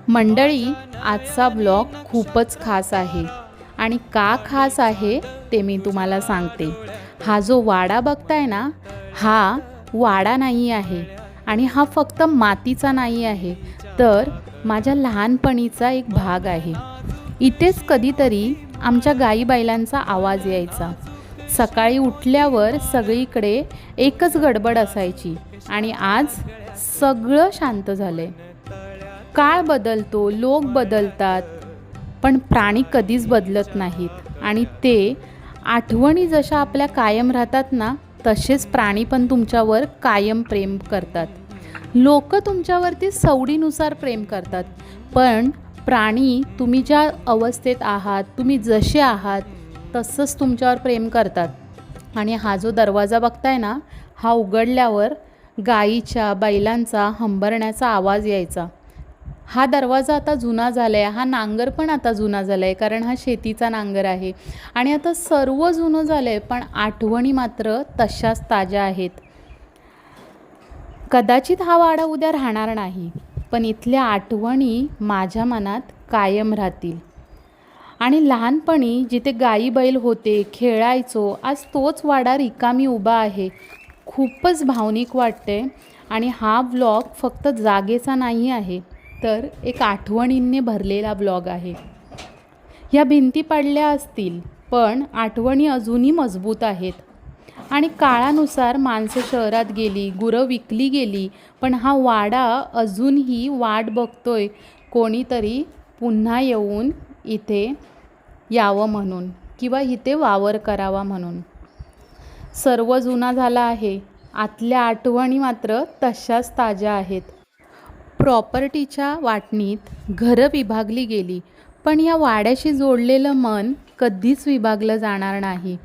मंडळी, आजचा ब्लॉग खूपच खास आहे आणि का खास आहे ते मी तुम्हाला सांगते. हा जो वाडा बघताय ना, हा वाडा नाही आहे आणि हा फक्त मातीचा नाही आहे, तर माझ्या लहानपणीचा एक भाग आहे. इथेच कधीतरी आमच्या गाई बैलांचा आवाज यायचा. सकाळी उठल्यावर सगळीकडे एकच गडबड असायची आणि आज सगळं शांत झालंय. काळ बदलतो, लोक बदलतात, पण प्राणी कधीच बदलत नाहीत आणि ते आठवणी जशा आपल्या कायम राहतात ना, तसेच प्राणी पण तुमच्यावर कायम प्रेम करतात. लोक तुमच्यावरती सवडीनुसार प्रेम करतात, पण प्राणी तुम्ही ज्या अवस्थेत आहात, तुम्ही जसे आहात तसंच तुमच्यावर प्रेम करतात. आणि हा जो दरवाजा बघताय ना, हा उघडल्यावर गाईच्या बैलांचा हंबरण्याचा आवाज यायचा. हा दरवाजा आता जुना झाला आहे, हा नांगर पण आता जुना झाला आहे, कारण हा शेतीचा नांगर आहे आणि आता सर्व जुनं झालं आहे, पण आठवणी मात्र तशाच ताज्या आहेत. कदाचित हा वाडा उद्या राहणार नाही, पण इथल्या आठवणी माझ्या मनात कायम राहतील. आणि लहानपणी जिथे गाई बैल होते, खेळायचो, आज तोच वाडा रिकामी उभा आहे. खूपच भावनिक वाटते आणि हा ब्लॉग फक्त जागेचा नाही आहे, तर एक आठवणींनी भरलेला ब्लॉग आहे. ह्या भिंती पडल्या असतील, पण आठवणी अजूनही मजबूत आहेत. आणि काळानुसार माणसं शहरात गेली, गुरं विकली गेली, पण हा वाडा अजूनही वाट बघतोय कोणीतरी पुन्हा येऊन इथे यावं म्हणून किंवा इथे वावर करावा म्हणून. सर्व जुना झाला आहे, आतल्या आठवणी मात्र तशाच ताज्या आहेत. प्रॉपर्टीच्या वाटणीत घरं विभागली गेली, पण या वाड्याशी जोडलेलं मन कधीच विभागलं जाणार नाही.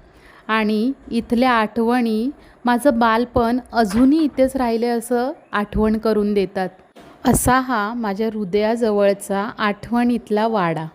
आणि इथल्या आठवणी माझं बालपण अजूनही इथेच राहिले असं आठवण करून देतात. असा हा माझ्या हृदयाजवळचा आठवणीतला वाडा.